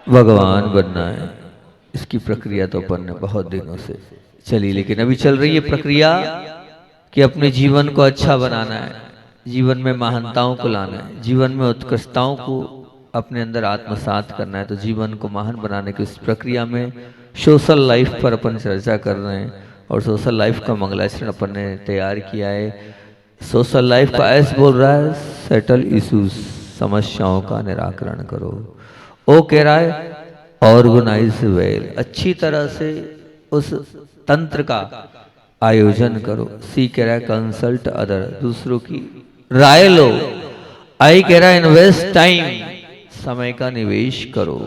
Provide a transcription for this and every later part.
भगवान बनना है, इसकी प्रक्रिया तो अपन ने बहुत दिनों से चली, लेकिन अभी चल रही है प्रक्रिया कि अपने जीवन को अच्छा बनाना है, जीवन में महानताओं को लाना है, जीवन में उत्कृष्टताओं को अपने अंदर आत्मसात करना है। तो जीवन को महान बनाने की इस प्रक्रिया में सोशल लाइफ पर अपन चर्चा कर रहे हैं, और सोशल लाइफ का मंगलाचरण अपन ने तैयार किया है। सोशल लाइफ का एस बोल रहा है सेटल इश्यूज, समस्याओं का निराकरण करो। ओ कह रहा है ऑर्गेनाइज वेल, अच्छी तरह से उस तंत्र का आयोजन करो। सी कह रहा है कंसल्ट अदर, दूसरों की राय लो। आई कह रहा है इन्वेस्ट टाइम, समय का निवेश करो।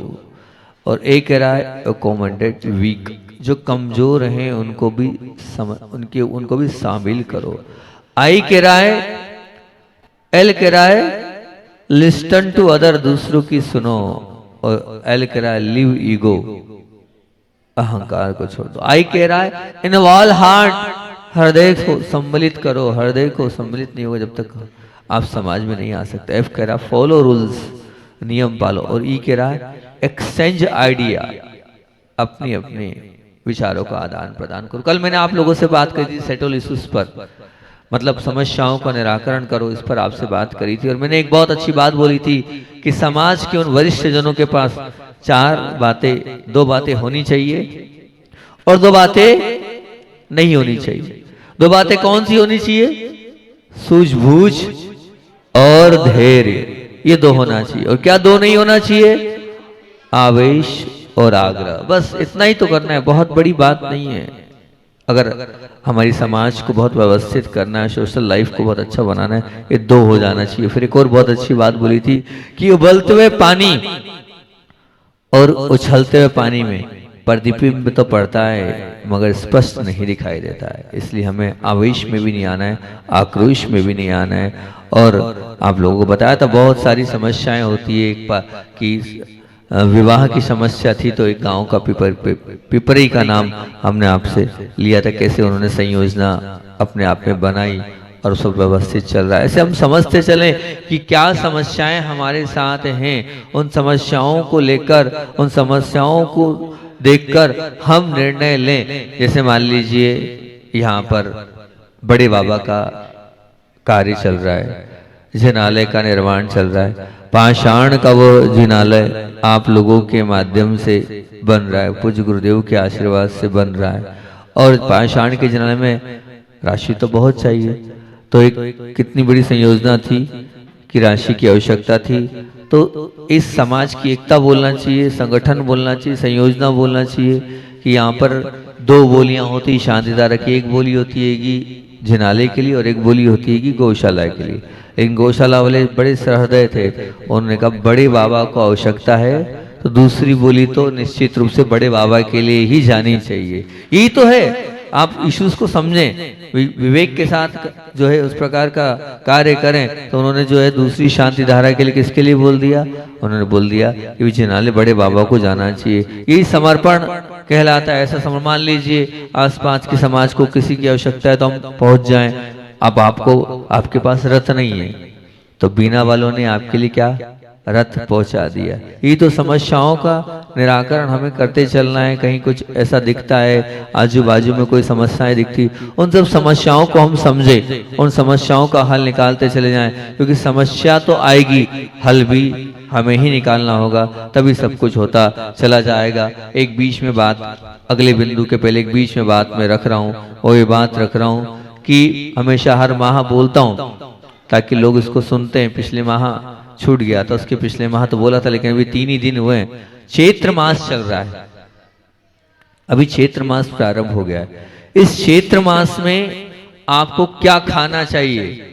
और ए कह रहा है अकोमोडेट वीक, जो कमजोर हैं उनको भी उनको भी शामिल करो। आई कह रहा है, एल कह रहा है लिस्टन टू अदर, दूसरों की सुनो। और एल कह रहा है लिव ईगो, अहंकार को छोड़ दो। आई कह रहा है इन्वॉल्व हार्ट, हृदय को सम्मिलित करो। हृदय को सम्मिलित नहीं होगा जब तक आप समाज में नहीं आ सकते। एफ कह रहा है फॉलो रूल्स, नियम पालो। और ई कह रहा है एक्सचेंज आइडिया, अपनी अपने विचारों का आदान प्रदान करो। कल मैंने आप लोगों से बात करी थी सेटल इश्यूज पर, मतलब समस्याओं का निराकरण करो, इस पर आपसे बात करी थी। और मैंने एक बहुत अच्छी बात बोली थी कि समाज के उन वरिष्ठ जनों के पास दो बातें होनी चाहिए और दो बातें नहीं होनी चाहिए। दो बातें कौन सी होनी चाहिए? सूझबूझ और धैर्य, ये दो होना चाहिए। और क्या दो नहीं होना चाहिए? आवेश और आग्रह। बस इतना ही तो करना है, बहुत बड़ी बात नहीं है। अगर हमारी समाज को बहुत व्यवस्थित करना है, सोशल लाइफ को बहुत अच्छा बनाना है, ये दो हो जाना चाहिए। फिर एक और बहुत अच्छी बात बोली थी कि उबलते हुए पानी और उछलते हुए पानी में प्रतिबिंब तो पड़ता है मगर स्पष्ट नहीं दिखाई देता है। इसलिए हमें आवेश में भी नहीं आना है, आक्रोश में भी नहीं आना है। और आप लोगों को बताया था बहुत सारी समस्याएं होती है। कि विवाह की समस्या थी तो एक गांव का पिपरी का नाम हमने आपसे लिया था, कैसे उन्होंने संयोजना अपने आप में बनाई और सब व्यवस्थित चल रहा है। ऐसे हम समझते चलें कि क्या समस्याएं हमारे साथ हैं, उन समस्याओं को लेकर, उन समस्याओं को देखकर हम निर्णय लें। जैसे मान लीजिए यहाँ पर बड़े बाबा का कार्य चल रहा है, जिनालय का निर्माण चल रहा है, पाषाण का वो जिनालय आप लोगों के माध्यम से बन रहा है, पूज्य गुरुदेव के आशीर्वाद से बन रहा है। और पाषाण के जिनालय में राशि तो बहुत चाहिए, तो एक कितनी बड़ी संयोजना थी कि राशि की आवश्यकता थी। तो इस समाज की एकता बोलना चाहिए, संगठन बोलना चाहिए, संयोजना बोलना चाहिए कि यहाँ पर दो बोलियां होती शांतिधारा की। एक बोली होती है जिनालय के लिए और एक बोली होती है गौशाला के लिए। इन गौशाला वाले बड़े सहृदय थे, उन्होंने कहा बड़े बाबा को आवश्यकता है तो दूसरी बोली तो निश्चित रूप से बड़े बाबा के लिए ही जानी चाहिए। यही तो है, आप इश्यूज को समझें, विवेक के साथ जो है उस प्रकार का कार्य करें। तो उन्होंने जो है दूसरी शांति धारा के लिए किसके लिए बोल दिया? उन्होंने बोल दिया कि जिनालय बड़े बाबा को जाना चाहिए। यही समर्पण कहलाता है। ऐसा समर्पण, मान लीजिए आसपास के समाज को किसी की आवश्यकता है तो हम पहुंच जाएं। अब आपके पास रथ नहीं है तो बीना वालों ने आपके लिए क्या रथ पहुंचा दिया। ये तो समस्याओं का निराकरण हमें करते चलना है। कहीं कुछ ऐसा दिखता है, आजू बाजू में कोई समस्याएं दिखती, उन सब समस्याओं को हम समझे, उन समस्याओं का हल निकालते चले जाएं। क्योंकि समस्या तो आएगी, हल भी हमें ही निकालना होगा, तभी सब कुछ होता चला जाएगा। एक बीच में बात, अगले बिंदु के पहले एक बीच में बात मैं रख रहा हूँ, और ये बात रख रहा हूँ कि हमेशा हर माह बोलता हूँ ताकि लोग इसको सुनते हैं। पिछले माह छूट गया था, उसके पिछले माह तो बोला था, लेकिन अभी 3 ही दिन हुए। चैत्र मास चल रहा है, अभी चैत्र मास प्रारंभ हो गया है। इस चैत्र मास में आपको क्या खाना चाहिए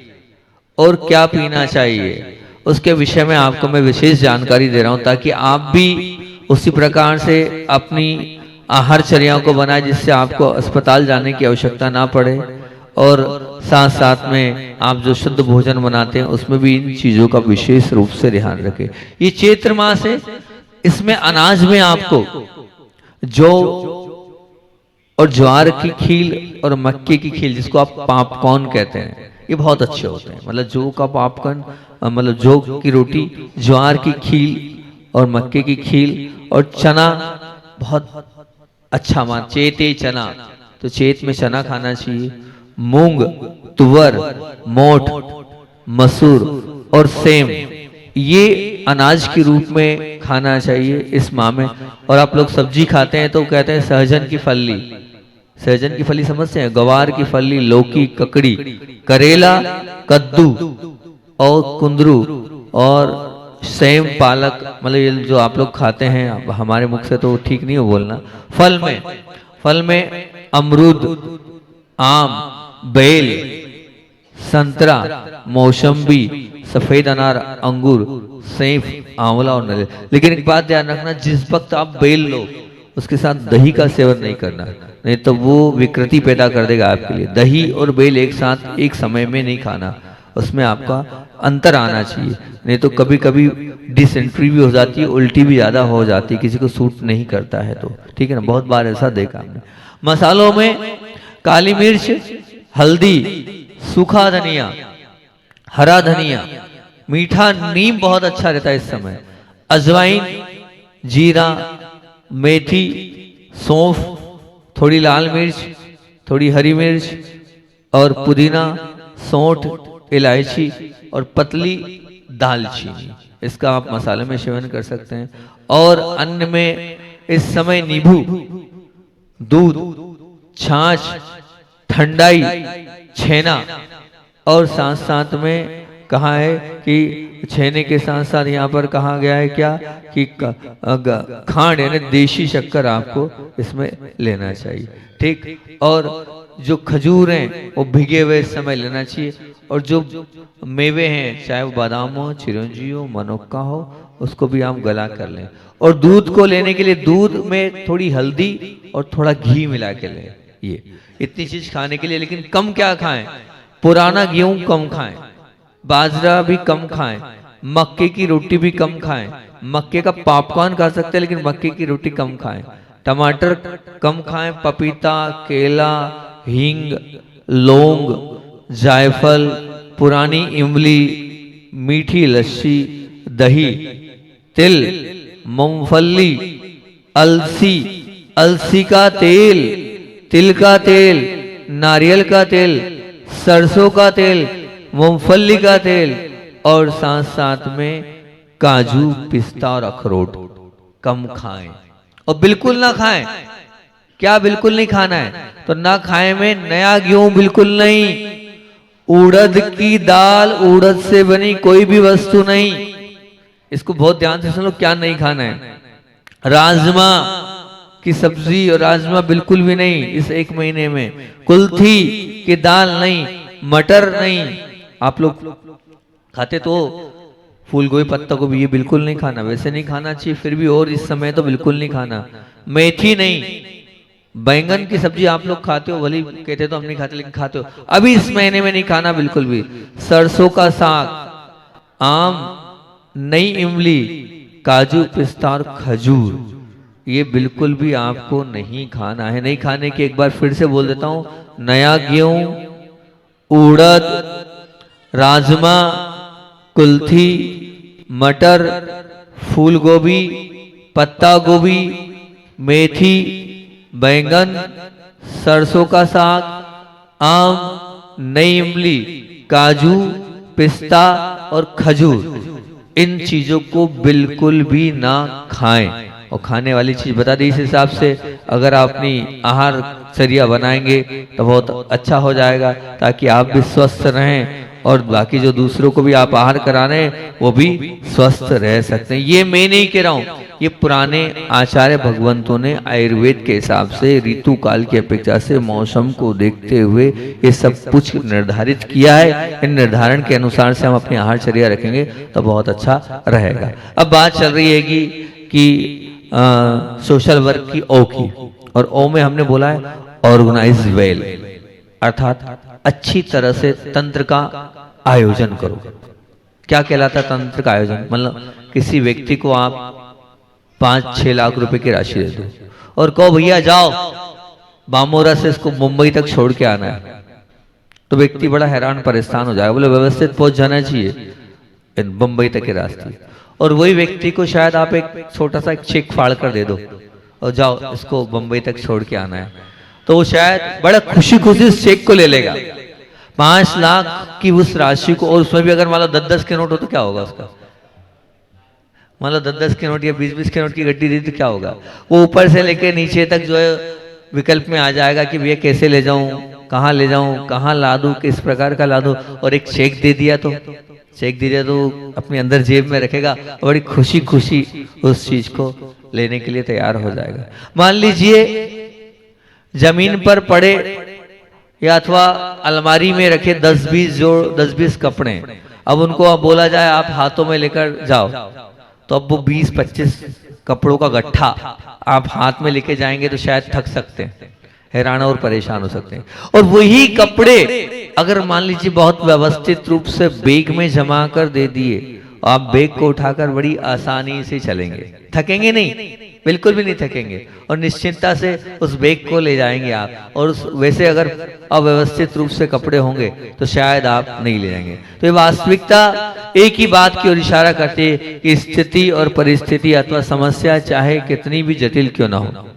और क्या पीना चाहिए, उसके विषय में आपको मैं विशेष जानकारी दे रहा हूं, ताकि आप भी उसी प्रकार से अपनी आहारचर्याओं को बनाए, जिससे आपको अस्पताल जाने की आवश्यकता ना पड़े। और साथ साथ में आप जो शुद्ध भोजन बनाते हैं उसमें भी इन चीजों का विशेष रूप से ध्यान रखें। ये चैत्र मास है, इसमें अनाज में आपको जौ और ज्वार की खील और मक्के की खील, जिसको आप पॉपकॉर्न कहते हैं, ये बहुत अच्छे होते हैं। मतलब जौ का पॉपकॉर्न, मतलब जौ की रोटी, ज्वार की खील और मक्के की खील और चना बहुत अच्छा मान, चेते चना, तो चेत में चना खाना चाहिए। मूंग, तुवर, मोठ, मसूर और सेम, ये अनाज के रूप में खाना चाहिए इस माह में। और आप लोग सब्जी खाते हैं तो कहते हैं सहजन की फली, सहजन की फली समझते हैं, गवार की फली, लौकी, ककड़ी, करेला, कद्दू और कुंदरू और सेम, पालक, मतलब ये जो आप लोग खाते हैं, हमारे मुख से तो ठीक नहीं हो बोलना। फल में अमरूद, आम, बेल, संतरा, मौसम्बी, सफेद अनार, अंगूर, सेब, आंवला और नारियल। लेकिन एक बात ध्यान रखना, जिस वक्त आप बेल लो उसके साथ दही का सेवन नहीं करना, नहीं तो वो विकृति पैदा कर देगा आपके लिए। दही और बेल एक साथ एक समय में नहीं खाना, उसमें आपका अंतर आना चाहिए, नहीं तो कभी कभी डिसेंट्री भी हो जाती है, उल्टी भी ज्यादा हो जाती है, किसी को सूट नहीं करता है तो, ठीक है ना, बहुत बार ऐसा देखा हमने। मसालों में काली मिर्च, हल्दी, सूखा धनिया, हरा धनिया, मीठा नीम बहुत अच्छा रहता है इस समय, अजवाइन, जीरा, मेथी, सौंफ, थोड़ी लाल मिर्च, थोड़ी हरी मिर्च और पुदीना, सौंठ, इलायची और पतली दालचीनी, इसका आप मसाले में सेवन कर सकते हैं। और अन्न में इस समय नींबू, दूध, छाछ, ठंडाई, छेना और साथ साथ में कहा है कि छेने के साथ साथ यहाँ पर कहा गया है क्या कि खांड यानी देशी शक्कर आपको इसमें लेना चाहिए, ठीक। और जो खजूर हैं वो भिगे हुए इस समय लेना चाहिए, और जो मेवे हैं चाहे वो बादाम हो, चिरंजी हो, मनोक्का हो, उसको भी आप गला कर लें। और दूध को लेने के लिए दूध में थोड़ी हल्दी और थोड़ा घी मिला के लें, ये इतनी चीज खाने के लिए। लेकिन कम क्या खाएं, पुराना गेहूं कम खाएं, बाजरा भी कम खाएं, मक्के की रोटी भी कम खाएं, मक्के का पॉपकॉर्न खा सकते हैं लेकिन मक्के की रोटी कम खाएं, टमाटर कम खाएं, पपीता, केला, हींग, लौंग, जायफल, पुरानी इमली, मीठी लस्सी, दही, तिल, मूंगफली, अलसी, अलसी का तेल, तिल का तेल, नारियल का तेल, सरसों का तेल, मूंगफली का तेल और साथ साथ में काजू, पिस्ता और अखरोट कम खाएं। और बिल्कुल ना खाएं, क्या बिल्कुल नहीं खाना है, तो ना खाएं में नया गेहूं बिल्कुल नहीं, उड़द की दाल, उड़द से बनी कोई भी वस्तु नहीं, इसको बहुत ध्यान से सुनो, क्या नहीं खाना है। राजमा की सब्जी और राजमा बिल्कुल भी नहीं इस एक महीने में, कुल्थी की दाल नहीं, मटर नहीं, आप लोग खाते तो फूल गोभी, पत्ता गोभी, ये बिल्कुल नहीं खाना, वैसे नहीं खाना चाहिए फिर भी, और इस समय तो बिल्कुल नहीं खाना। मेथी नहीं, बैंगन की सब्जी आप लोग खाते हो, भले कहते तो हम नहीं खाते लेकिन खाते हो, अभी इस महीने में नहीं खाना बिल्कुल भी। सरसों का साग, आम, नई इमली, काजू, पिस्ता और खजूर, ये बिल्कुल भी आपको नहीं खाना है। नहीं खाने की एक बार फिर से बोल देता हूं, नया गेहूं, उड़द, राजमा, कुल्थी, मटर, फूल गोभी, पत्ता गोभी, मेथी, बैंगन, सरसों का साग, आम, नई इमली, काजू, पिस्ता और खजूर, इन चीजों को बिल्कुल भी ना खाएं। और खाने वाली चीज बता दी, इस हिसाब से अगर आप अपनी आहार चर्या बनाएंगे तो बहुत अच्छा हो जाएगा, ताकि आप भी स्वस्थ रहें और बाकी जो दूसरों को भी आप आहार करा रहे हैं वो भी स्वस्थ रह सकते हैं। ये मैं नहीं कह रहा हूं, ये पुराने आचार्य भगवंतों ने आयुर्वेद के हिसाब से ऋतु काल की अपेक्षा से मौसम को देखते हुए ये सब कुछ निर्धारित किया है। इन निर्धारण के अनुसार से हम अपनी आहारचर्या रखेंगे तो बहुत अच्छा रहेगा। अब बात चल रही है कि सोशल वर्क की ओ की, और ओ में हमने बोला है ऑर्गेनाइज वेल, अर्थात अच्छी तरह से तंत्र का आयोजन करो। क्या कहलाता है तंत्र का आयोजन? मतलब किसी व्यक्ति को आप 5-6 लाख रुपए की राशि दे दो और कहो भैया जाओ बामोरा से इसको मुंबई तक छोड़ के आना है, तो व्यक्ति बड़ा हैरान परेशान हो जाएगा, बोले व्यवस्थित पहुंच जाना चाहिए मुंबई तक के रास्ते। और वही व्यक्ति को शायद आप एक छोटा सा चेक फाड़ कर दे दो और जाओ इसको बंबई तक छोड़ के आना है, तो वो शायद बड़ा खुशी खुशी उस चेक को ले लेगा। 5 लाख की उस राशि को, और उसमें भी अगर मान लो 10-10 के नोट हो तो क्या होगा उसका, मान लो 10-10 के नोट या 20-20 के नोट की गड्डी दी तो क्या होगा, वो ऊपर से लेके नीचे तक जो है विकल्प में आ जाएगा कि भैया कैसे ले जाऊं, कहाँ ले जाऊं, कहाँ ला दूं, किस प्रकार का ला दूं। और एक चेक दे दिया तो अपने अंदर जेब में रखेगा और बड़ी खुशी खुशी उस चीज को लेने के लिए तैयार हो जाएगा। मान लीजिए जमीन पर पड़े या अथवा अलमारी में रखे 10-20 कपड़े, अब उनको बोला जाए आप हाथों में लेकर जाओ, तो अब वो 20-25 कपड़ों का गट्ठा आप हाथ में लेके जाएंगे तो शायद थक सकते हैं, हैरान और परेशान हो सकते हैं। और वही कपड़े अगर मान लीजिए बहुत व्यवस्थित रूप से बैग में जमा कर दे दिए, आप बैग को उठाकर बड़ी आसानी से चलेंगे, थकेंगे नहीं, बिल्कुल भी नहीं थकेंगे, और निश्चिंतता से उस बैग को ले जाएंगे आप। और वैसे अगर अव्यवस्थित रूप से कपड़े होंगे तो शायद आप नहीं ले जाएंगे। तो ये वास्तविकता एक ही बात की ओर इशारा करती है कि स्थिति और परिस्थिति अथवा समस्या चाहे कितनी भी जटिल क्यों ना हो,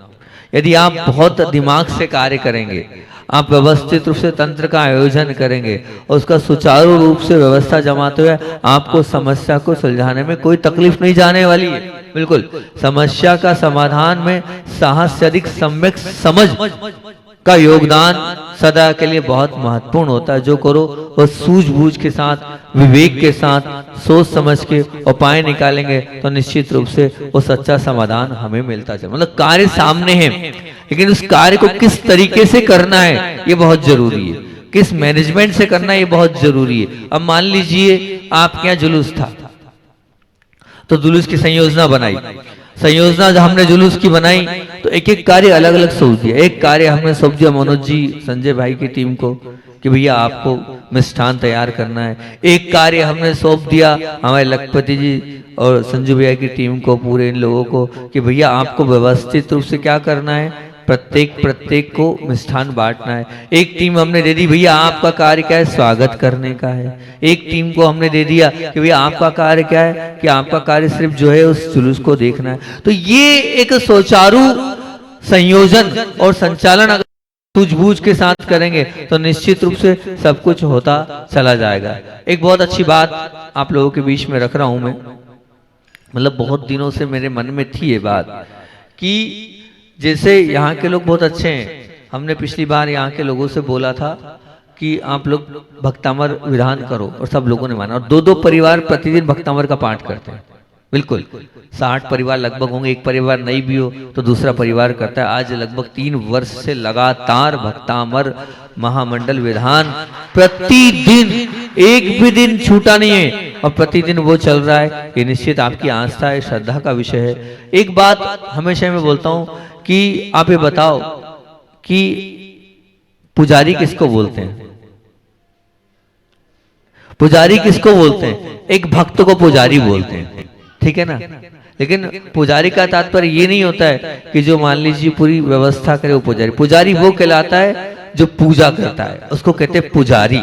यदि आप बहुत दिमाग से कार्य करेंगे, आप व्यवस्थित रूप से तंत्र का आयोजन करेंगे और उसका सुचारू रूप से व्यवस्था जमाते हुए आपको समस्या को सुलझाने में कोई तकलीफ नहीं जाने वाली है। बिल्कुल समस्या का समाधान में साहस से अधिक सम्यक समझ का योगदान सदा के लिए बहुत महत्वपूर्ण होता है। जो करो वो सूझबूझ के साथ, विवेक के साथ, सोच समझ के उपाय निकालेंगे तो निश्चित रूप से वो सच्चा समाधान हमें मिलता चले। मतलब कार्य सामने है, लेकिन उस कार्य को किस तरीके से करना है ये बहुत जरूरी है, किस मैनेजमेंट से करना है ये बहुत जरूरी है। अब मान लीजिए आपके यहाँ जुलूस था, तो जुलूस की संयोजना बनाई, संयोजना जब हमने जुलूस की बनाई तो एक एक कार्य अलग अलग सौंप दिया। एक कार्य हमने सौंप दिया मनोज जी, संजय भाई की टीम को कि भैया आपको मिष्ठान तैयार करना है। एक कार्य हमने सौंप दिया हमारे लखपति जी और संजू भैया की टीम को, पूरे इन लोगों को, कि भैया आपको व्यवस्थित रूप से क्या करना है, प्रत्येक को मिष्ठान बांटना है। एक टीम हमने दे दी भैया आपका कार्य क्या है, स्वागत करने का है। एक टीम को हमने दे दिया कि भैया आपका कार्य क्या है, कि आपका कार्य सिर्फ जो है उस जुलूस को देखना है। तो ये एक सुचारू संयोजन और संचालन अगर सूझबूझ के साथ करेंगे तो निश्चित रूप से सब कुछ होता चला जाएगा। एक बहुत अच्छी बात आप लोगों के बीच में रख रहा हूं मैं, मतलब बहुत दिनों से मेरे मन में थी ये बात कि जैसे यहाँ के लोग बहुत अच्छे हैं, हमने पिछली बार यहाँ के लोगों से बोला था कि आप लोग भक्तामर विधान करो और सब लोगों ने माना, और 2-2 परिवार प्रतिदिन भक्तामर का पाठ करते हैं। बिल्कुल 60 परिवार लगभग होंगे, एक परिवार नहीं भी हो तो दूसरा परिवार करता है। आज लगभग 3 वर्ष से लगातार भक्तामर महामंडल विधान प्रतिदिन, एक भी दिन छूटा नहीं है और प्रतिदिन वो चल रहा है। ये निश्चित आपकी आस्था है, श्रद्धा का विषय है। एक बात हमेशा मैं बोलता हूँ कि आप ये बताओ कि पुजारी किसको बोलते हैं, पुजारी किसको बोलते हैं, एक भक्त को पुजारी बोलते हैं, ठीक है ना। लेकिन पुजारी का तात्पर्य ये नहीं होता है कि जो मान लीजिए पूरी व्यवस्था करे वो पुजारी। पुजारी वो कहलाता है जो पूजा करता है, उसको कहते हैं पुजारी।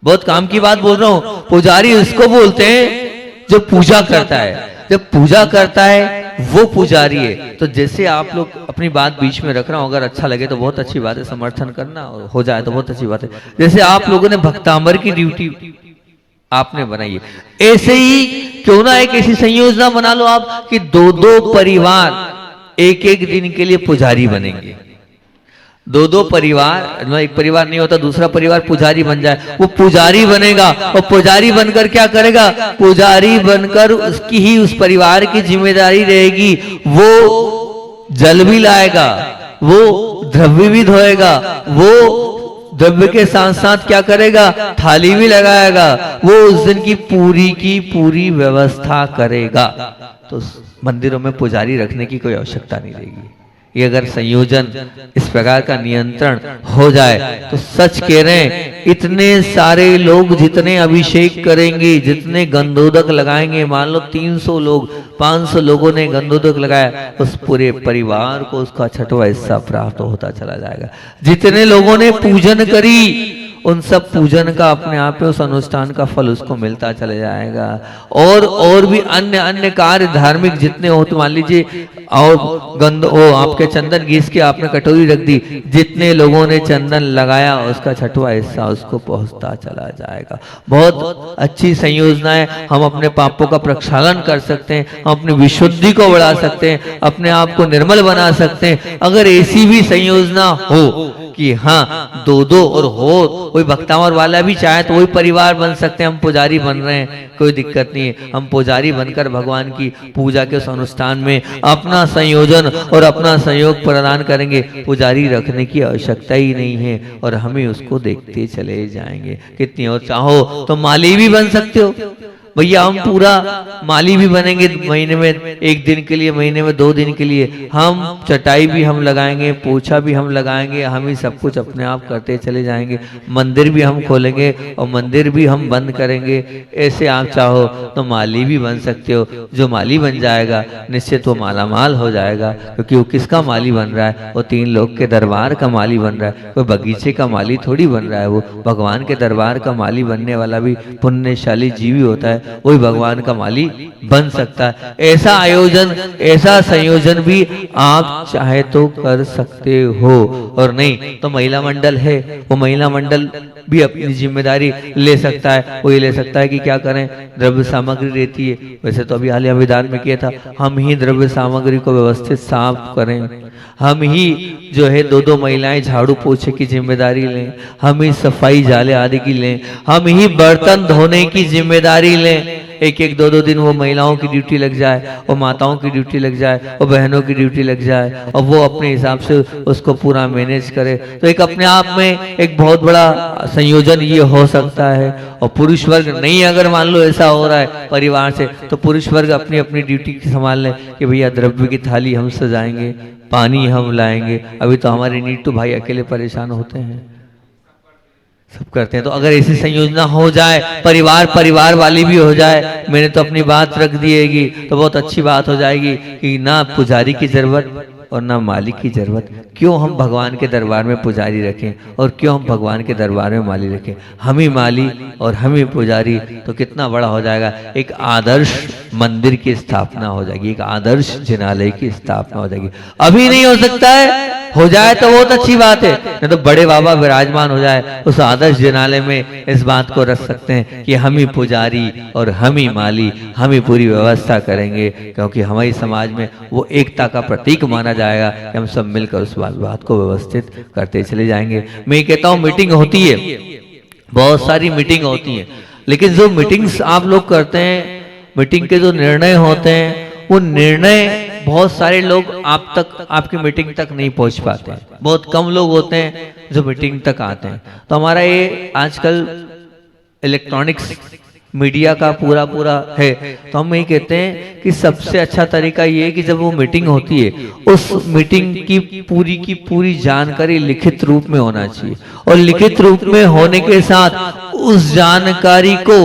बहुत काम की बात बोल रहा हूं, पुजारी उसको बोलते हैं जो पूजा करता है। जब पूजा करता है वो पुजारी है। तो जैसे आप लोग अपनी बात बीच में रख रहा हूं, अगर अच्छा लगे तो बहुत अच्छी बात है, समर्थन करना, और हो जाए तो बहुत अच्छी बात है। जैसे आप लोगों ने भक्तामर की ड्यूटी आपने बनाई है, ऐसे ही क्यों ना एक ऐसी संयोजना बना लो आप कि 2-2 परिवार एक दिन के लिए पुजारी बनेंगे। 2-2 परिवार, एक परिवार नहीं होता दूसरा परिवार पुजारी बन जाए, वो पुजारी बनेगा और पुजारी बनकर क्या करेगा, पुजारी बनकर उसकी ही उस परिवार की जिम्मेदारी रहेगी। वो जल भी लाएगा, वो द्रव्य भी धोएगा, वो द्रव्य के साथ साथ क्या करेगा, थाली भी लगाएगा, वो उस दिन की पूरी व्यवस्था करेगा। तो मंदिरों में पुजारी रखने की कोई आवश्यकता नहीं रहेगी। ये अगर संयोजन इस प्रकार का नियंत्रण हो जाए तो सच कह रहे हैं, इतने सारे लोग जितने अभिषेक करेंगे, जितने गंधोदक लगाएंगे, मान लो 300 लोग, 500 लोगों ने गंधोदक लगाया, उस पूरे परिवार को उसका 6वां हिस्सा प्राप्त होता चला जाएगा। जितने लोगों ने पूजन करी उन सब पूजन का अपने आप में उस अनुष्ठान का फल उसको मिलता चले जाएगा। और भी अन्य अन्य कार्य धार्मिक जितने हो, तो मान लीजिए और गंध ओ आपके चंदन घिस के आपने कटोरी रख दी, जितने लोगों ने चंदन लगाया उसका छठवां हिस्सा उसको पहुंचता चला जाएगा। बहुत अच्छी संयोजना है। हम अपने पापों का प्रक्षालन कर सकते हैं, हम अपनी विशुद्धि को बढ़ा सकते हैं, अपने आप को निर्मल बना सकते हैं, अगर ऐसी भी संयोजना हो कि हाँ दो दो और हो, कोई भक्तावर वाला भी चाहे तो वही परिवार बन सकते हैं। हम पुजारी बन रहे हैं, कोई दिक्कत नहीं है, हम पुजारी बनकर भगवान की पूजा के उस अनुष्ठान में अपना संयोजन और अपना सहयोग प्रदान करेंगे। पुजारी रखने की आवश्यकता ही नहीं है और हमें उसको देखते चले जाएंगे। कितनी और चाहो तो माली भी बन सकते हो भैया, हम पूरा माली भी बनेंगे महीने में 1 दिन के लिए, महीने में 2 दिन के लिए। हम चटाई भी हम लगाएंगे, पोछा भी हम लगाएंगे, हम ही सब कुछ अपने आप करते चले जाएंगे। मंदिर भी हम खोलेंगे और मंदिर भी हम बंद करेंगे। ऐसे आप चाहो तो माली भी बन सकते हो। जो माली बन जाएगा निश्चित वो माला माल हो जाएगा, क्योंकि वो किसका माली बन रहा है? वो 3 लोग के दरबार का माली बन रहा है। कोई बगीचे का माली थोड़ी बन रहा है, वो भगवान के दरबार का माली बनने वाला भी पुण्यशाली जीवी होता है, वही भगवान का माली बन सकता है। ऐसा आयोजन, ऐसा संयोजन भी आप चाहे तो कर सकते हो। और नहीं तो महिला मंडल है, वो महिला मंडल भी अपनी जिम्मेदारी ले सकता है। वो ये ले सकता है कि क्या करें, द्रव्य सामग्री रहती है, वैसे तो अभी हालिया विधान में किया था, हम ही द्रव्य सामग्री को व्यवस्थित साफ करें, हम ही जो है 2-2 महिलाएं झाड़ू पोछे की जिम्मेदारी लें, हम ही सफाई जाले आदि की लें, हम ही बर्तन धोने की जिम्मेदारी लें। 1-1, 2-2 दिन वो महिलाओं की ड्यूटी लग जाए और माताओं की ड्यूटी लग जाए और बहनों की ड्यूटी लग जाए और वो अपने हिसाब से उसको पूरा मैनेज करे। तो एक अपने आप में एक बहुत बड़ा संयोजन ये हो सकता है। और पुरुष वर्ग नहीं, अगर मान लो ऐसा हो रहा है परिवार से, तो पुरुष वर्ग अपनी अपनी ड्यूटी संभाल लें कि भैया द्रव्य की थाली हम सजाएंगे, पानी हम लाएंगे। अभी तो हमारे नीटू भाई अकेले परेशान होते हैं, सब करते हैं। तो अगर ऐसी संयोजना हो जाए, परिवार वाली भी हो जाए, मैंने तो अपनी बात रख दिएगी, तो बहुत अच्छी बात हो जाएगी कि ना पुजारी की जरूरत और ना मालिक की जरूरत। क्यों हम भगवान के दरबार में पुजारी रखें और क्यों हम भगवान के दरबार में माली रखें? हम ही माली और हम ही पुजारी, तो कितना बड़ा हो जाएगा। एक आदर्श मंदिर की स्थापना हो जाएगी, एक आदर्श जिनालय की स्थापना हो जाएगी। अभी नहीं हो सकता है, हो जाए तो बहुत अच्छी बात है, नहीं तो बड़े बाबा विराजमान हो जाए उस आदर्श जिनालय में, इस बात को रख सकते हैं कि हम ही पुजारी और हम ही माली, हम ही पूरी व्यवस्था करेंगे, क्योंकि हमारी समाज में वो एकता का प्रतीक माना जाएगा कि हम सब मिलकर उस बात को व्यवस्थित करते चले जाएंगे। मैं ये कहता हूँ मीटिंग होती है, बहुत सारी मीटिंग होती है, लेकिन जो मीटिंग्स आप लोग करते हैं, मीटिंग के जो निर्णय होते हैं, वो निर्णय बहुत सारे लोग आप तक, आपकी मीटिंग तक नहीं पहुंच पाते हैं। बहुत कम लोग होते हैं जो मीटिंग तक आते हैं। तो हमारा ये आजकल इलेक्ट्रॉनिक्स मीडिया का पूरा है, तो हम यही कहते हैं कि सबसे अच्छा तरीका ये है कि जब वो मीटिंग होती है, उस मीटिंग की पूरी जानकारी लिखित रूप में होना चाहिए, और लिखित रूप में होने के साथ उस जानकारी को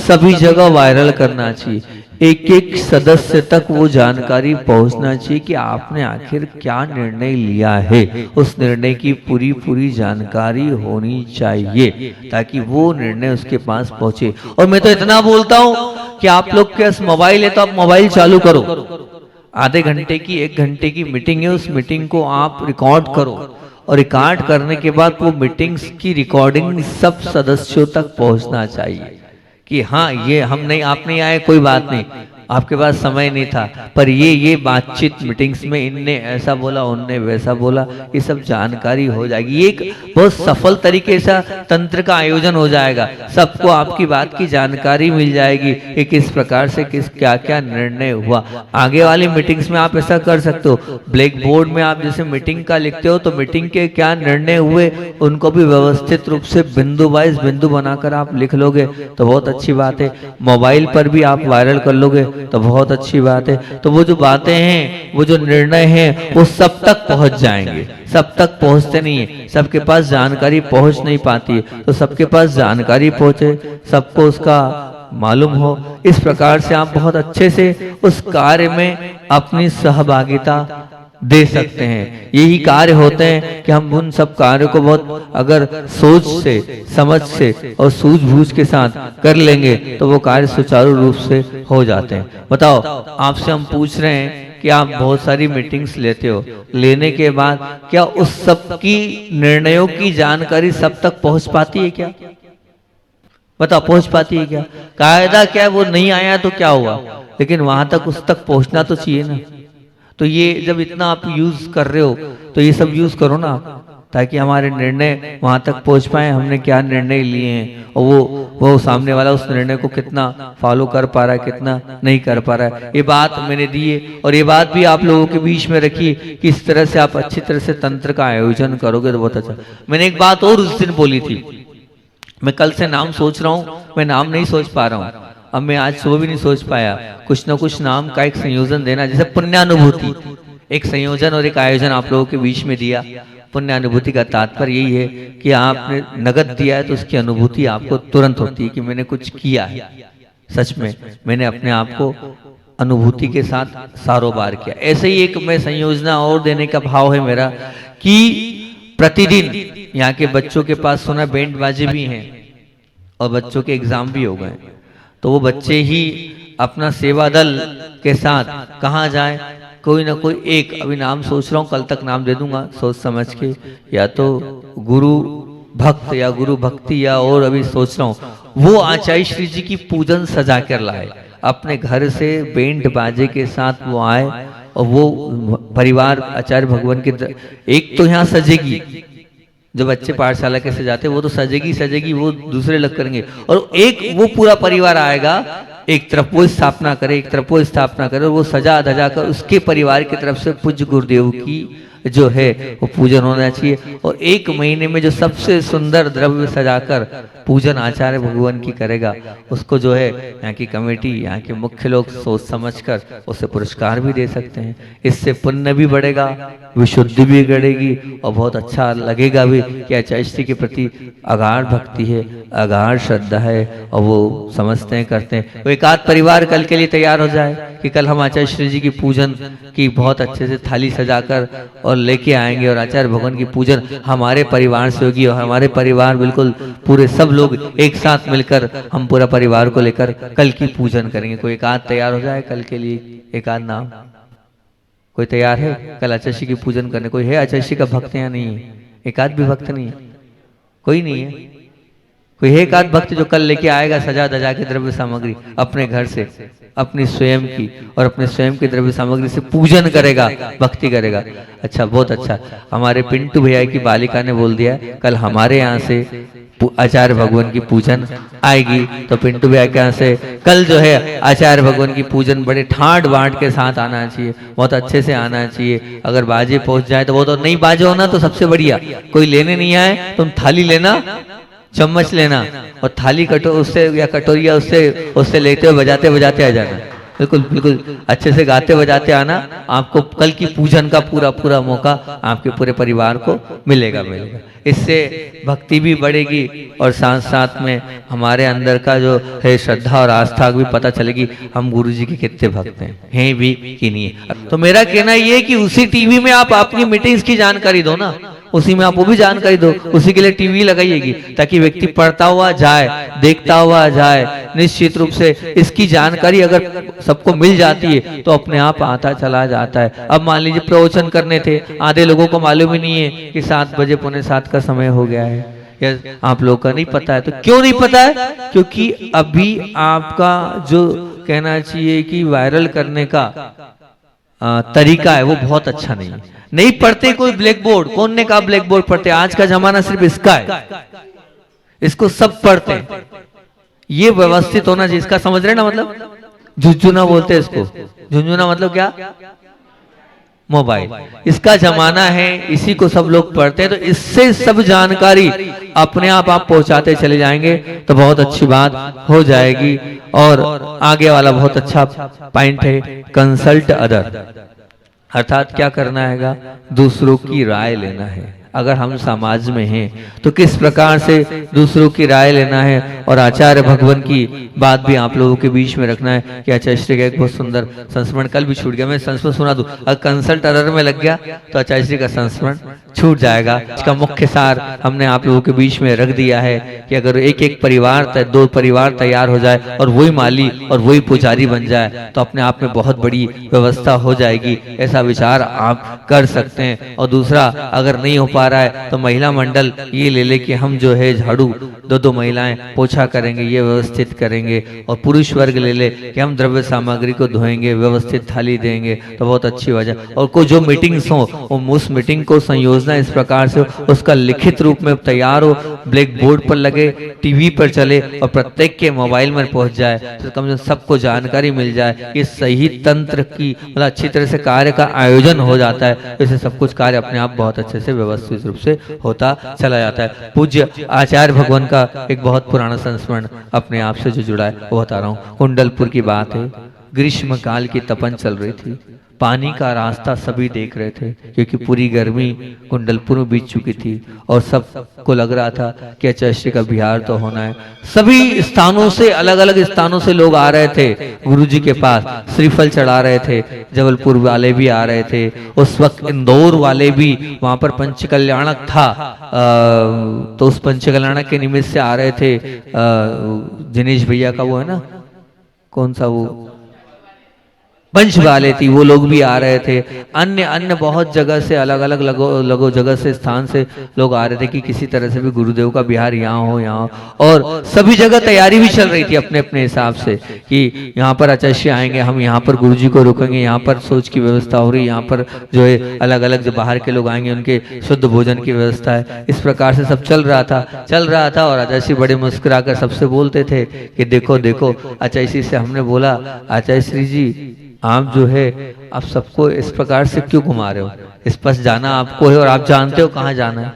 सभी जगह वायरल करना चाहिए। एक सदस्य तक वो जानकारी पहुंचना चाहिए कि आपने आखिर क्या निर्णय लिया है। उस निर्णय की पूरी जानकारी होनी चाहिए, ताकि वो निर्णय उसके पास पहुंचे। और मैं तो इतना बोलता हूं कि आप लोग के पास मोबाइल है तो आप मोबाइल चालू करो, आधे घंटे की 1 घंटे की मीटिंग है, उस मीटिंग को आप रिकॉर्ड करो, और रिकॉर्ड करने के बाद वो मीटिंग्स की रिकॉर्डिंग सब सदस्यों तक पहुंचना चाहिए कि हाँ ये हम नहीं, आप नहीं आए कोई बात नहीं, आपके पास समय नहीं था, पर ये बातचीत मीटिंग्स में इनने ऐसा बोला, उनने वैसा बोला, ये सब जानकारी हो जाएगी। ये एक बहुत सफल तरीके से तंत्र का आयोजन हो जाएगा, सबको आपकी बात की जानकारी मिल जाएगी कि किस प्रकार से क्या क्या निर्णय हुआ। आगे वाली मीटिंग्स में आप ऐसा कर सकते हो, ब्लैक बोर्ड में आप जैसे मीटिंग का लिखते हो, तो मीटिंग के क्या निर्णय हुए उनको भी व्यवस्थित रूप से बिंदु वाइज बिंदु बनाकर आप लिख लोगे तो बहुत अच्छी बात है। मोबाइल पर भी आप वायरल कर लोगे तो बहुत अच्छी बात है। तो वो जो बातें हैं, वो जो निर्णय हैं, वो सब तक पहुंच जाएंगे। सब तक पहुंचते नहीं है, सबके पास जानकारी पहुंच नहीं पाती है, तो सबके पास जानकारी पहुंचे, सबको उसका मालूम हो। इस प्रकार से आप बहुत अच्छे से उस कार्य में अपनी सहभागिता दे सकते हैं। यही कार्य होते हैं कि हम उन सब कार्यों को बहुत अगर सोच से, समझ से और सूझबूझ के साथ कर लेंगे तो वो कार्य सुचारू रूप से हो जाते हैं। बताओ, आपसे हम पूछ रहे हैं कि आप बहुत सारी मीटिंग्स लेते हो, लेने के बाद क्या उस सब की निर्णयों की जानकारी सब तक पहुंच पाती है क्या? बताओ, पहुंच पाती है क्या? कायदा क्या है, वो नहीं आया तो क्या हुआ, लेकिन वहां तक उस तक पहुंचना तो चाहिए ना। तो ये जब इतना आप यूज कर रहे हो तो ये सब यूज करो ना, ताकि हमारे निर्णय वहां तक पहुंच पाए, हमने क्या निर्णय लिए हैं और वो सामने वाला उस निर्णय को कितना फॉलो कर पा रहा है, कितना नहीं कर पा रहा है। ये बात मैंने दी है और ये बात भी आप लोगों के बीच में रखी कि इस तरह से आप अच्छी तरह से तंत्र का आयोजन करोगे तो बहुत अच्छा। मैंने एक बात और उस दिन बोली थी, मैं कल से नाम सोच रहा हूं, मैं नाम नहीं सोच पा रहा हूं। अब मैं आज सुबह भी नहीं सोच पाया, कुछ ना कुछ नाम का एक संयोजन देना, जैसे पुण्यानुभूति, एक संयोजन और एक आयोजन आप लोगों के बीच में दिया। पुण्यानुभूति का तात्पर्य यही है कि आपने नगद दिया है तो उसकी अनुभूति आपको तुरंत होती है कि मैंने कुछ किया है, सच में मैंने अपने आप को अनुभूति के साथ सारोबार किया। ऐसे ही एक मैं संयोजना और देने का भाव है मेरा कि प्रतिदिन यहाँ के बच्चों के पास सुना बैंड बाजे भी हैं और बच्चों के एग्जाम भी हो गए, तो वो बच्चे ही अपना सेवा दल के साथ कहाँ जाए, कोई ना कोई एक, अभी नाम सोच रहा हूँ, कल तक नाम दे दूंगा सोच समझ के, या तो गुरु भक्त या गुरु भक्ति, या और अभी सोच रहा हूँ वो आचार्य श्री जी की पूजन सजा कर लाए अपने घर से, बैंड बाजे के साथ वो आए और वो परिवार आचार्य भगवान के एक तो यहाँ सजेगी, जो बच्चे पाठशाला के सजाते वो तो सजेगी सजेगी, वो दूसरे लग करेंगे, और एक वो पूरा परिवार आएगा, एक तरफ वो स्थापना करे, एक तरफ वो स्थापना करे, और वो सजा धजा कर उसके परिवार की तरफ से पूज्य गुरुदेव की जो है वो पूजन होना चाहिए। और एक महीने में जो सबसे सुंदर द्रव्य सजाकर पूजन आचार्य भगवान की करेगा, उसको जो है यहाँ की कमेटी, यहाँ के मुख्य लोग सोच समझकर उसे पुरस्कार भी दे सकते हैं। इससे पुण्य भी बढ़ेगा, विशुद्धि भी बढ़ेगी और बहुत अच्छा लगेगा भी कि आचार्य श्री के प्रति अगाध भक्ति है, अगाध श्रद्धा है और वो समझते हैं, करते हैं। तो एक आध परिवार कल के लिए तैयार हो जाए कि कल हम आचार्य श्री जी की पूजन की बहुत अच्छे से थाली सजाकर और लेके आएंगे और आचार्य भगवान की पूजन हमारे परिवार से होगी और हमारे परिवार बिल्कुल पूरे सब लोग एक साथ मिलकर हम पूरा परिवार को लेकर कल की पूजन करेंगे। कोई एक आध तैयार हो जाए कल के लिए, एक आध नाम कोई तैयार है कल आचार्य श्री की पूजन करने? कोई है आचार्य श्री का भक्त? या नहीं है, एक आध भी भक्त नहीं है, कोई नहीं है? कोई है एक आध भक्त जो कल लेके आएगा सजा धजा के द्रव्य सामग्री अपने घर से, अपनी स्वयं की और अपने स्वयं की द्रव्य सामग्री से पूजन करेगा, भक्ति करेगा? अच्छा, बहुत अच्छा। हमारे पिंटू भैया की बालिका ने बोल दिया कल हमारे यहाँ से आचार्य भगवान की पूजन आएगी, तो पिंटू भैया के यहाँ से कल जो है आचार्य भगवान की पूजन बड़े ठाट बाट के साथ आना चाहिए, बहुत अच्छे से आना चाहिए। अगर बाजे पहुंच जाए तो वो तो नहीं, बाजे होना तो सबसे बढ़िया। कोई लेने नहीं आए तुम थाली लेना, चम्मच लेना और थाली उससे या कटोरिया उससे लेते हुए बजाते बजाते आ जाना, बिल्कुल बिल्कुल अच्छे से गाते बजाते आना। आपको कल की पूजन का पूरा पूरा मौका आपके पूरे परिवार को मिलेगा। इससे भक्ति भी बढ़ेगी और साथ साथ में हमारे अंदर का जो है श्रद्धा और आस्था भी पता चलेगी हम गुरु जी के कितने भक्त हैं भी कि नहीं है। तो मेरा कहना ये है कि उसी टीवी में आप अपनी मीटिंग्स की जानकारी दो ना, उसी में आप वो भी जानकारी दो, उसी के लिए टीवी लगाइएगी ताकि व्यक्ति पढ़ता हुआ जाए, देखता हुआ जाए। निश्चित रूप से इसकी जानकारी अगर सबको मिल जाती है तो अपने आप आता चला जाता है। अब मान लीजिए प्रवचन करने थे, आधे लोगों को मालूम ही नहीं है कि 7 बजे 6:45 का समय हो गया है, या आप लोगों का नहीं पता है। तो क्यों नहीं पता है? क्योंकि अभी आपका जो कहना चाहिए कि वायरल करने का तरीका है वो बहुत अच्छा नहीं पढ़ते कोई ब्लैक बोर्ड। कौन ने कहा ब्लैक बोर्ड पढ़ते? आज का जमाना सिर्फ इसका है, इसको सब पढ़ते हैं। ये व्यवस्थित होना चाहिए, इसका समझ रहे ना, मतलब झुंझुना बोलते हैं इसको। झुंझुना मतलब क्या? मोबाइल। इसका जमाना है, इसी को सब लोग पढ़ते हैं, तो इससे सब जानकारी अपने आप पहुंचाते चले जाएंगे तो बहुत अच्छी बात हो जाएगी। और आगे वाला बहुत अच्छा पॉइंट है, कंसल्ट अदर, अर्थात क्या करना है? दूसरों की राय लेना है। अगर हम समाज में हैं तो किस प्रकार से दूसरों की राय लेना है और आचार्य भगवान की बात भी आप लोगों के बीच में रखना है कि आचार्य श्री का एक बहुत सुंदर संस्मरण कल भी छूट गया, मैं संस्मरण सुना दूं, अगर कंसल्ट अरर में लग गया तो आचार्य श्री का संस्मरण छूट जाएगा। इसका मुख्य सार हमने आप लोगों के बीच में रख दिया है कि अगर एक एक परिवार दो परिवार तैयार हो जाए और वही माली और वही पुजारी बन जाए तो अपने आप में बहुत बड़ी व्यवस्था हो जाएगी, ऐसा विचार आप कर सकते हैं। और दूसरा, अगर नहीं हो पा रहा है तो महिला मंडल ये ले ले कि हम जो है झाड़ू दो महिलाएं पोछा करेंगे, ये व्यवस्थित करेंगे, और पुरुष वर्ग ले ले कि हम द्रव्य सामग्री को धोएंगे, व्यवस्थित थाली देंगे, तो बहुत अच्छी वजह। और कोई जो मीटिंग्स हो उस मीटिंग को संयोजना इस प्रकार से उसका लिखित रूप में तैयार हो, ब्लैक बोर्ड पर लगे, टीवी पर चले और प्रत्येक के मोबाइल में पहुंच जाए, तो कम से कम सबको जानकारी मिल जाए। ये सही तंत्र की मतलब अच्छी तरह से कार्य का आयोजन हो जाता है, इससे सब कुछ कार्य अपने आप बहुत अच्छे से व्यवस्थित रूप से होता चला जाता है। पूज्य आचार्य भगवान का एक बहुत पुराना संस्मरण अपने आप से जो जुड़ा है वो बता रहा हूँ। कुंडलपुर की बात है, ग्रीष्म काल की तपन चल रही थी, पानी का रास्ता सभी देख रहे थे क्योंकि पूरी गर्मी कुंडलपुर में बीत चुकी थी और सबको लग रहा था कि आचार्य श्री का बिहार तो होना है। सभी स्थानों से, अलग अलग स्थानों से लोग आ रहे थे गुरुजी के पास, श्रीफल चढ़ा रहे थे, जबलपुर वाले भी आ रहे थे, उस वक्त इंदौर वाले भी, वहां पर पंचकल्याणक था तो उस पंचकल्याणक के निमित्त से आ रहे थे। दिनेश भैया का वो है ना, कौन सा वो पंच वाले थी, वो लोग भी आ रहे थे। अन्य अन्य बहुत जगह से, अलग अलग लगो जगह से, स्थान से लोग आ रहे थे कि किसी तरह से भी गुरुदेव का बिहार यहाँ हो, यहाँ हो। और सभी जगह तैयारी भी चल रही थी अपने अपने हिसाब से कि यहाँ पर आचार्य आएंगे, हम यहाँ पर गुरुजी को रुकेंगे, यहाँ पर सोच की व्यवस्था हो रही, यहाँ पर जो है अलग अलग जो बाहर के लोग आएंगे उनके शुद्ध भोजन की व्यवस्था है। इस प्रकार से सब चल रहा था और आचार्य बड़े मुस्कुरा कर सबसे बोलते थे कि देखो देखो। आचार्य से हमने बोला, आचार्य श्री जी आप जो है आप सबको इस प्रकार से क्यों घुमा रहे हो? स्पष्ट जाना आपको है और आप जानते हो कहाँ जाना है,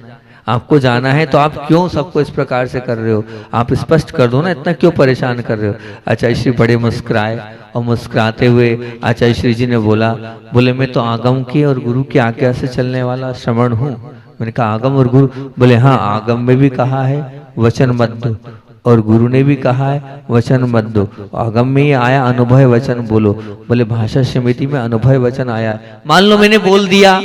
आपको जाना है, तो आप क्यों सबको इस प्रकार से कर रहे हो? आप स्पष्ट कर दो ना, इतना क्यों परेशान कर रहे हो? आचार्य श्री बड़े मुस्कुराए और मुस्कुराते हुए आचार्य श्री जी ने बोले मैं तो आगम की और गुरु की आज्ञा से चलने वाला श्रवण हूँ। मैंने कहा आगम और गुरु? बोले हाँ, आगम में भी कहा है वचन मत दो और गुरु ने भी कहा है वचन मत दो। आगम में ही आया अनुभव वचन बोलो। बोले भाषा समिति में अनुभव वचन आया है, मान लो मैंने बोल दिया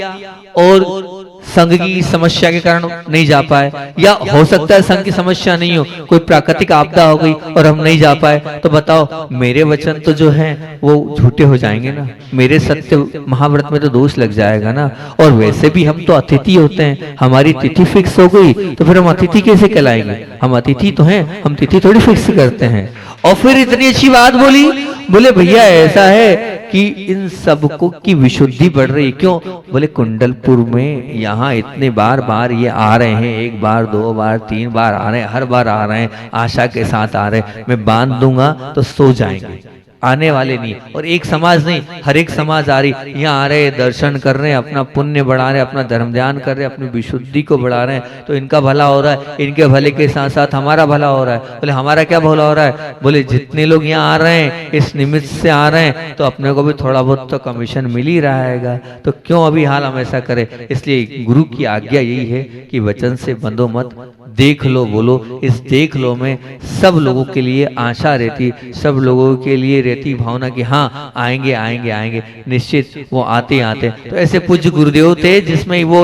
और संघ की समस्या के कारण नहीं जा पाए, या हो सकता है संघ की समस्या नहीं हो, कोई प्राकृतिक आपदा हो गई और हम नहीं जा पाए, तो बताओ मेरे वचन तो जो है वो झूठे हो जाएंगे ना, मेरे सत्य महाव्रत में तो दोष लग जाएगा ना। और वैसे भी हम तो अतिथि होते हैं, हमारी तिथि फिक्स हो गई तो फिर हम अतिथि कैसे कहलाएंगे? हम अतिथि तो हैं, हम तिथि थोड़ी फिक्स करते हैं। और फिर इतनी अच्छी बात बोली, बोले भैया ऐसा है कि इन सबको की विशुद्धि बढ़ रही, क्यों? बोले कुंडलपुर में यहाँ इतने बार ये आ रहे हैं, एक बार, दो बार, तीन बार आ रहे हैं, हर बार आ रहे हैं, आशा के साथ आ रहे हैं, मैं बांध दूंगा तो सो जाएंगे, आने वाले नहीं। और एक समाज नहीं, हर एक समाज आ रही, यहाँ आ रहे, दर्शन कर रहे हैं, अपना पुण्य बढ़ा रहे हैं, अपना धर्म ध्यान कर रहे हैं, अपनी विशुद्धि को बढ़ा रहे हैं, तो इनका भला हो रहा है, इनके भले के साथ साथ हमारा भला हो रहा है। बोले हमारा क्या भला हो रहा है? बोले जितने लोग यहाँ आ रहे हैं इस निमित्त से आ रहे हैं तो अपने को भी थोड़ा बहुत तो कमीशन मिल ही रहा है, तो क्यों अभी हाल हम ऐसा करें? इसलिए गुरु की आज्ञा यही है कि वचन से बंधो मत, देख लो बोलो। इस देख लो में सब लोगों के लिए आशा रहती, सब लोगों के लिए रहती भावना कि हाँ आएंगे आएंगे आएंगे, निश्चित वो आते आते। तो ऐसे पूज्य गुरुदेव थे जिसमें वो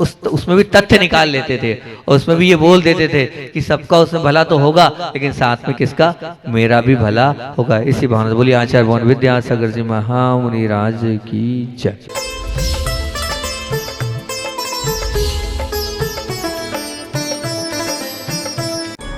उसमें भी तथ्य निकाल लेते थे और उसमें भी ये बोल देते थे कि सबका उसमें भला तो होगा लेकिन साथ में किसका? मेरा भी भला होगा। इसी भावना से बोलिए आचार्य भवन विद्यासागर जी महामुनि राज की जय।